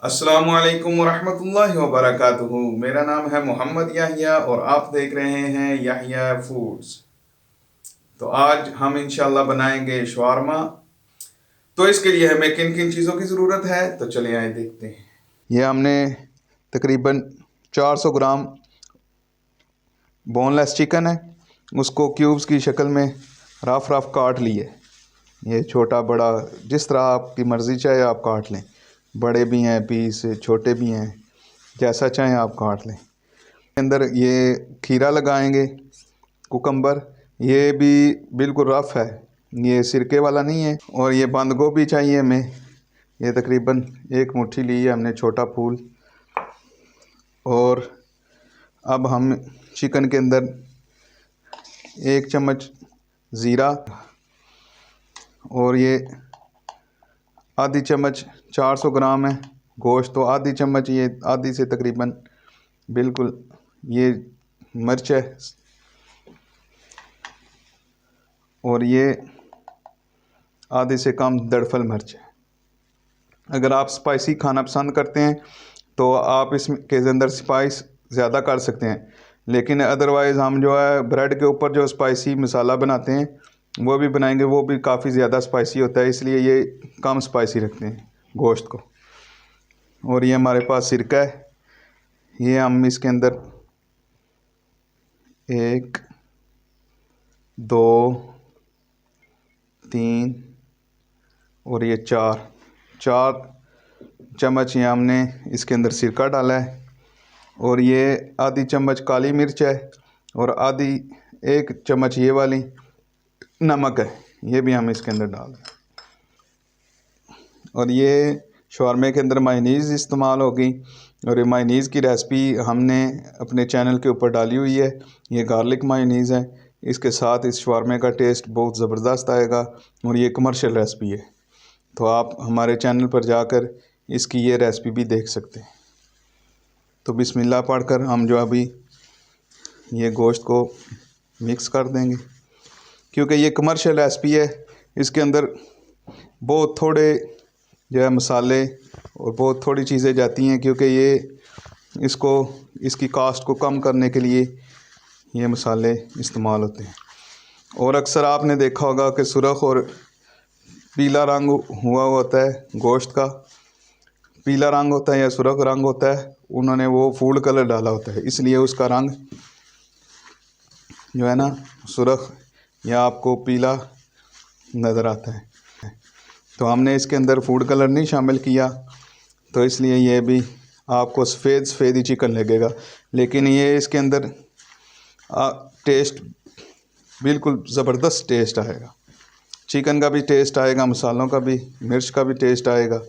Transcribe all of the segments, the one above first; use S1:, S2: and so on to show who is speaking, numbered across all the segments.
S1: अस्सलामुअलैकुम वरहमतुल्लाहि वबरकातुहू। मेरा नाम है मोहम्मद याहिया और आप देख रहे हैं याहिया फूड्स। तो आज हम इंशाल्लाह बनाएंगे शवारमा। तो इसके लिए हमें किन किन चीज़ों की ज़रूरत है, तो चलिए आए देखते हैं। यह हमने तकरीबन 400 ग्राम बोनलेस चिकन है, उसको क्यूब्स की शक्ल में रफ रफ काट लिए। ये छोटा बड़ा जिस तरह आपकी मर्ज़ी चाहे आप काट लें, बड़े भी हैं पीस, छोटे भी हैं, जैसा चाहें आप काट लें। अंदर ये खीरा लगाएंगे, कुकम्बर, ये भी बिल्कुल रफ़ है, ये सिरके वाला नहीं है। और ये बंद गोभी चाहिए हमें, ये तकरीबन 1 मुट्ठी ली है हमने, छोटा फूल। और अब हम चिकन के अंदर 1 चम्मच ज़ीरा और ये आधी चम्मच 400 ग्राम है गोश्त, तो आधी चम्मच, ये आधी से तकरीबन बिल्कुल, ये मिर्च है। और ये आधे से कम दड़फल मिर्च है। अगर आप स्पाइसी खाना पसंद करते हैं तो आप इसमें के अंदर स्पाइस ज़्यादा कर सकते हैं, लेकिन अदरवाइज़ हम जो है ब्रेड के ऊपर जो स्पाइसी मसाला बनाते हैं वो भी बनाएंगे, वो भी काफ़ी ज़्यादा स्पाइसी होता है, इसलिए ये कम स्पाइसी रखते हैं गोश्त को। और ये हमारे पास सिरका है, ये हम इसके अंदर 1 2 3 और ये 4 चम्मच ये हमने इसके अंदर सिरका डाला है। और ये आधी चम्मच काली मिर्च है और आधी 1 चम्मच ये वाली नमक है, ये भी हम इसके अंदर डाल दें। और ये शवारमे के अंदर मायोनीज़ इस्तेमाल होगी, और ये मायोनीज़ की रेसिपी हमने अपने चैनल के ऊपर डाली हुई है। ये गार्लिक मायोनीज़ है, इसके साथ इस शवारमे का टेस्ट बहुत ज़बरदस्त आएगा और ये कमर्शियल रेसिपी है, तो आप हमारे चैनल पर जाकर इसकी ये रेसिपी भी देख सकते हैं। तो बिस्मिल्लाह पढ़कर हम जो अभी ये गोश्त को मिक्स कर देंगे, क्योंकि ये कमर्शियल रेसिपी है, इसके अंदर बहुत थोड़े जो है मसाले और बहुत थोड़ी चीज़ें जाती हैं, क्योंकि ये इसकी कास्ट को कम करने के लिए ये मसाले इस्तेमाल होते हैं। और अक्सर आपने देखा होगा कि सुर्ख और पीला रंग हुआ होता है गोश्त का, पीला रंग होता है या सुर्ख रंग होता है, उन्होंने वो फूड कलर डाला होता है, इसलिए उसका रंग जो है ना सुर्ख या आपको पीला नज़र आता है। तो हमने इसके अंदर फूड कलर नहीं शामिल किया, तो इसलिए ये भी आपको सफ़ेद सफ़ेद ही चिकन लगेगा, लेकिन ये इसके अंदर टेस्ट बिल्कुल ज़बरदस्त टेस्ट आएगा, चिकन का भी टेस्ट आएगा, मसालों का भी, मिर्च का भी टेस्ट आएगा,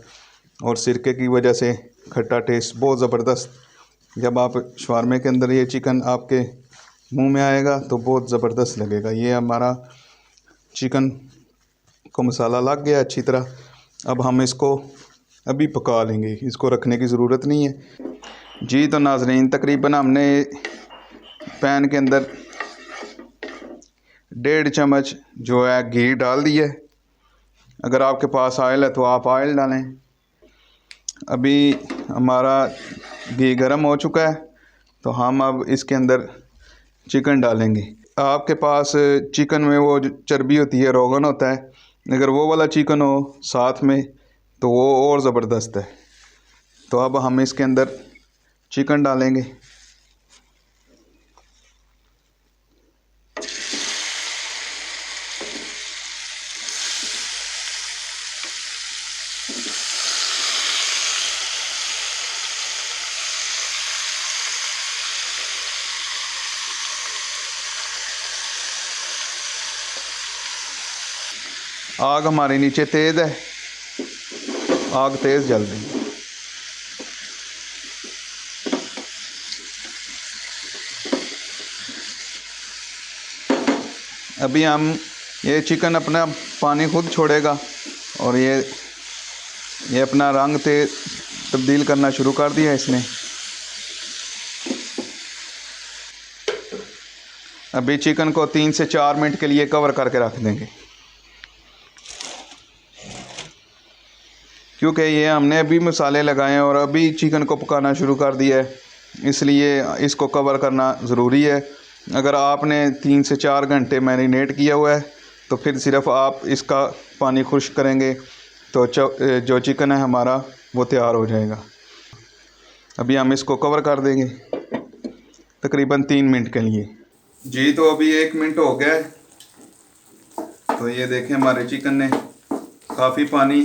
S1: और सिरके की वजह से खट्टा टेस्ट बहुत ज़बरदस्त। जब आप शवारमे के अंदर ये चिकन आपके मुंह में आएगा तो बहुत ज़बरदस्त लगेगा। ये हमारा चिकन को मसाला लग गया अच्छी तरह। अब हम इसको अभी पका लेंगे, इसको रखने की ज़रूरत नहीं है जी। तो नाज़रीन, तकरीबन हमने पैन के अंदर 1.5 चम्मच जो है घी डाल दिया है। अगर आपके पास ऑयल है तो आप ऑयल डालें। अभी हमारा घी गर्म हो चुका है, तो हम अब इसके अंदर चिकन डालेंगे। आपके पास चिकन में वो जो चर्बी होती है, रोगन होता है, अगर वो वाला चिकन हो साथ में तो वो और ज़बरदस्त है। तो अब हम इसके अंदर चिकन डालेंगे। आग हमारी नीचे तेज़ है, आग तेज़ जल रही है। अभी हम ये चिकन अपना पानी खुद छोड़ेगा और ये अपना रंग तब्दील करना शुरू कर दिया इसने। अभी चिकन को 3 से 4 मिनट के लिए कवर करके रख देंगे। क्योंकि ये हमने अभी मसाले लगाए हैं और अभी चिकन को पकाना शुरू कर दिया है, इसलिए इसको कवर करना ज़रूरी है। अगर आपने 3 से 4 घंटे मैरिनेट किया हुआ है तो फिर सिर्फ आप इसका पानी खुश्क करेंगे तो जो चिकन है हमारा वो तैयार हो जाएगा। अभी हम इसको कवर कर देंगे तकरीबन 3 मिनट के लिए। जी तो अभी 1 मिनट हो गया है। तो ये देखें हमारे चिकन ने काफ़ी पानी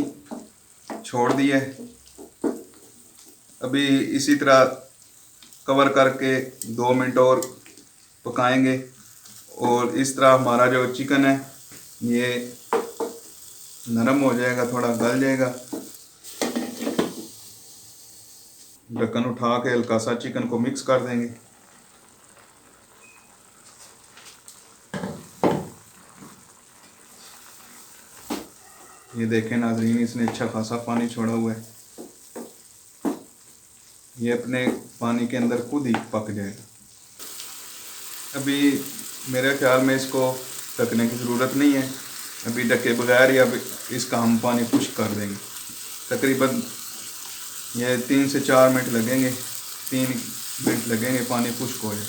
S1: छोड़ दिया है। अभी इसी तरह कवर करके 2 मिनट और पकाएंगे और इस तरह हमारा जो चिकन है ये नरम हो जाएगा, थोड़ा गल जाएगा। ढक्कन उठा के हल्का सा चिकन को मिक्स कर देंगे। ये देखें नाज़रीन, इसने अच्छा खासा पानी छोड़ा हुआ है। ये अपने पानी के अंदर खुद ही पक जाएगा। अभी मेरे ख्याल में इसको ढकने की ज़रूरत नहीं है। अभी ढके बगैर ही अब इसका हम पानी खुश्क कर देंगे। तकरीबन ये 3 से 4 मिनट लगेंगे, 3 मिनट लगेंगे पानी खुश्क हो जाए।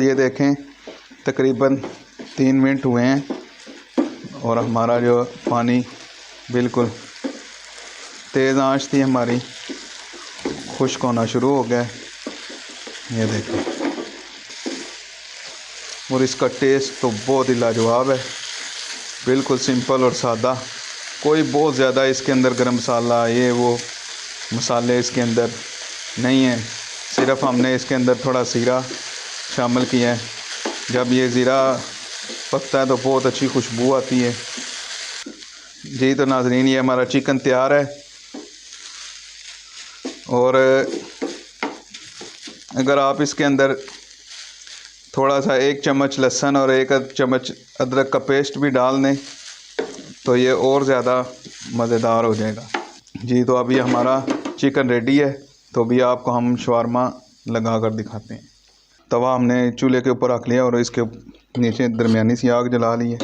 S1: ये देखें तकरीबन 3 मिनट हुए हैं और हमारा जो पानी बिल्कुल तेज़ आंच थी हमारी, खुश्क होना शुरू हो गया है। ये देखें, और इसका टेस्ट तो बहुत ही लाजवाब है। बिल्कुल सिंपल और सादा, कोई बहुत ज़्यादा इसके अंदर गरम मसाला ये वो मसाले इसके अंदर नहीं है। सिर्फ हमने इसके अंदर थोड़ा ज़ीरा शामिल किया है। जब ये ज़ीरा पकता है तो बहुत अच्छी खुशबू आती है। जी तो नाज़रीन, ये हमारा चिकन तैयार है। और अगर आप इसके अंदर थोड़ा सा 1 चम्मच लहसुन और 1 चम्मच अदरक का पेस्ट भी डाल दें तो ये और ज़्यादा मज़ेदार हो जाएगा। जी तो अभी हमारा चिकन रेडी है। तो अभी आपको हम शवारमा लगा कर दिखाते हैं। तवा हमने चूल्हे के ऊपर रख लिया और इसके नीचे दरमियानी सी आग जला ली है।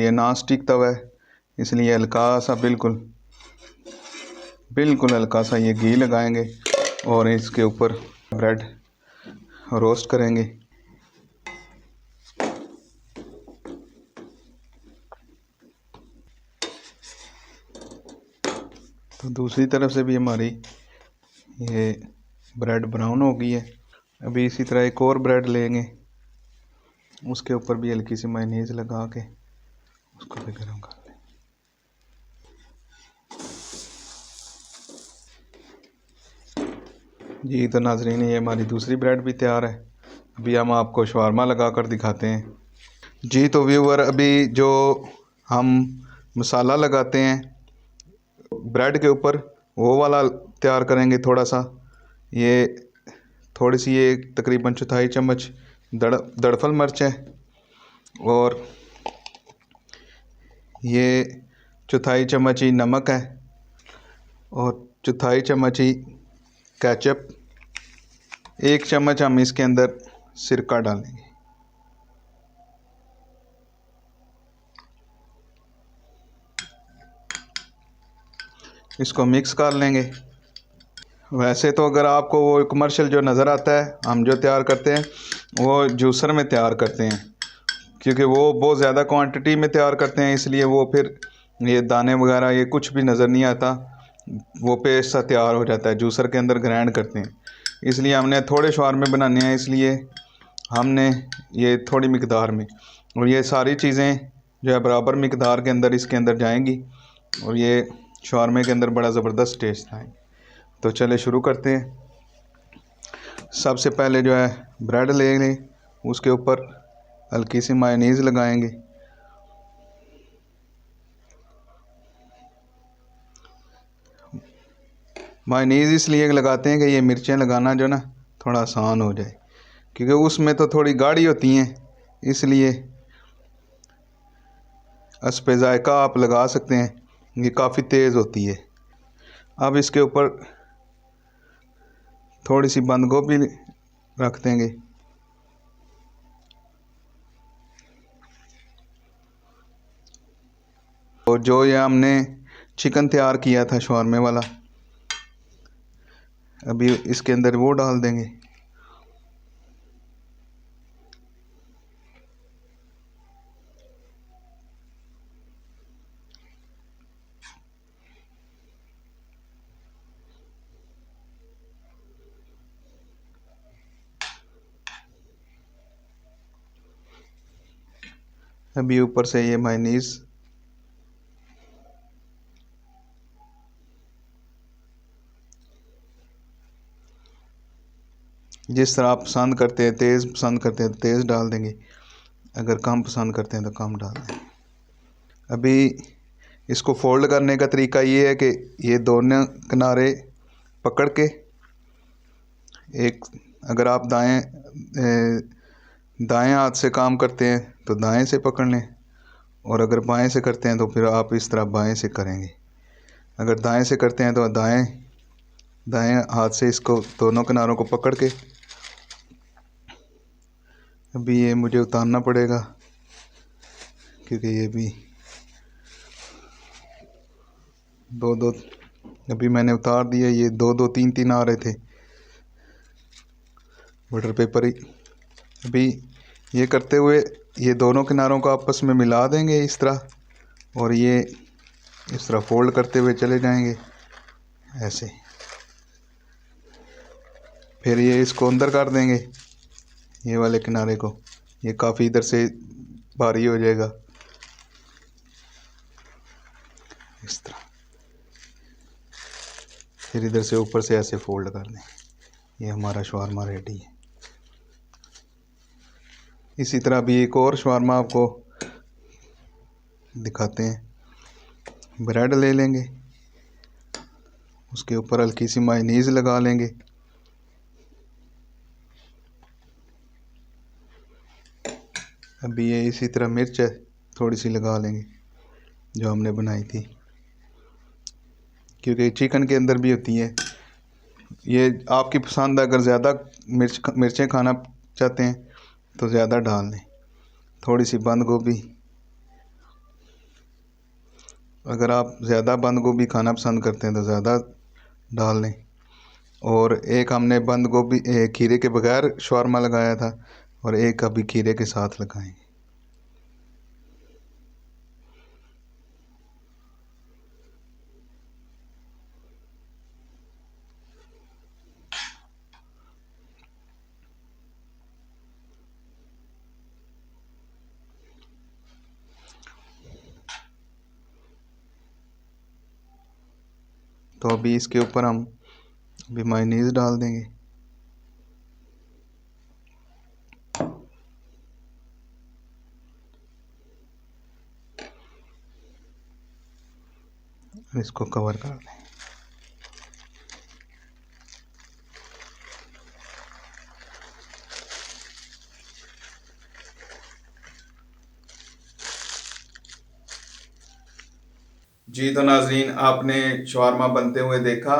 S1: ये नॉन स्टिक तवा है, इसलिए हल्का सा बिल्कुल हल्का सा ये घी लगाएंगे और इसके ऊपर ब्रेड रोस्ट करेंगे। तो दूसरी तरफ से भी हमारी ये ब्रेड ब्राउन हो गई है। अभी इसी तरह एक और ब्रेड लेंगे, उसके ऊपर भी हल्की सी मेयोनेज़ लगा के उसको भी गर्म कर लें। जी तो नाज़रीन, ये हमारी दूसरी ब्रेड भी तैयार है। अभी हम आपको शवारमा लगा कर दिखाते हैं। जी तो व्यूअर, अभी जो हम मसाला लगाते हैं ब्रेड के ऊपर वो वाला तैयार करेंगे। थोड़ा सा ये थोड़ी सी ये तकरीबन 1/4 चम्मच दड़फल मिर्च है और ये 1/4 चम्मच ही नमक है और 1/4 चम्मच ही केचप। 1 चम्मच हम इसके अंदर सिरका डालेंगे। इसको मिक्स कर लेंगे। वैसे तो अगर आपको वो कमर्शियल जो नज़र आता है हम जो तैयार करते हैं वो जूसर में तैयार करते हैं, क्योंकि वो बहुत ज़्यादा क्वांटिटी में तैयार करते हैं, इसलिए वो फिर ये दाने वगैरह ये कुछ भी नज़र नहीं आता, वो पेस्ट सा तैयार हो जाता है। जूसर के अंदर ग्राइंड करते हैं, इसलिए हमने थोड़े शवारमे बनाने हैं, इसलिए हमने ये थोड़ी मिकदार में, और ये सारी चीज़ें जो है बराबर मिकदार के अंदर इसके अंदर जाएंगी और ये शवारमे के अंदर बड़ा ज़बरदस्त टेस्ट आएगा। तो चले शुरू करते हैं। सबसे पहले जो है ब्रेड ले लें, उसके ऊपर हल्की सी मायोनीज़ लगाएंगे। मायोनीज़ इसलिए लगाते हैं कि ये मिर्चें लगाना जो ना थोड़ा आसान हो जाए, क्योंकि उसमें तो थोड़ी गाढ़ी होती हैं, इसलिए हस्बे ज़ायक़ा आप लगा सकते हैं, ये काफ़ी तेज़ होती है। अब इसके ऊपर थोड़ी सी बंद गोभी रख देंगे जो ये हमने चिकन तैयार किया था शवारमे वाला, अभी इसके अंदर वो डाल देंगे। अभी ऊपर से ये मायनीज़ जिस तरह आप पसंद करते हैं, तेज़ पसंद करते हैं तो तेज़ डाल देंगे, अगर कम पसंद करते हैं तो कम डाल दें। अभी इसको फोल्ड करने का तरीका ये है कि ये दोनों किनारे पकड़ के एक, अगर आप दाएं हाथ से काम करते हैं तो दाएं से पकड़ लें, और अगर बाएं से करते हैं तो फिर आप इस तरह बाएं से करेंगे। अगर दाएं से करते हैं तो दाएं हाथ से इसको दोनों किनारों को पकड़ के, अभी ये मुझे उतारना पड़ेगा क्योंकि ये भी दो अभी मैंने उतार दिया। ये दो तीन आ रहे थे बटर पेपर ही। अभी ये करते हुए ये दोनों किनारों को आपस में मिला देंगे इस तरह, और ये इस तरह फोल्ड करते हुए चले जाएंगे ऐसे। फिर ये इसको अंदर कर देंगे, ये वाले किनारे को, ये काफ़ी इधर से भारी हो जाएगा इस तरह। फिर इधर से ऊपर से ऐसे फोल्ड कर दें, ये हमारा शवारमा रेडी है। इसी तरह भी एक और शवारमा आपको दिखाते हैं। ब्रेड ले लेंगे, उसके ऊपर हल्की सी मायोनीज़ लगा लेंगे, अभी ये इसी तरह मिर्च है थोड़ी सी लगा लेंगे जो हमने बनाई थी, क्योंकि चिकन के अंदर भी होती है। ये आपकी पसंद है, अगर ज़्यादा मिर्चें खाना चाहते हैं तो ज़्यादा डाल लें। थोड़ी सी बंद गोभी, अगर आप ज़्यादा बंद गोभी खाना पसंद करते हैं तो ज़्यादा डाल लें। और एक हमने बंद गोभी खीरे के बगैर शवारमा लगाया था, और एक अभी खीरे के साथ लगाएंगे। तो अभी इसके ऊपर हम अभी मायोनीज़ डाल देंगे। इसको कवर कर दें। जी तो नाजरीन, आपने शवारमा बनते हुए देखा,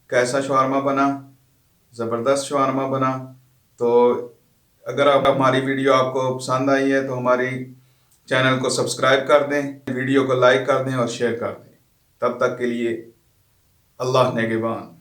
S1: कैसा शवारमा बना, ज़बरदस्त शवारमा बना। तो अगर हमारी वीडियो आपको पसंद आई है तो हमारी चैनल को सब्सक्राइब कर दें, वीडियो को लाइक कर दें और शेयर कर दें। तब तक के लिए अल्लाह नेगेबान।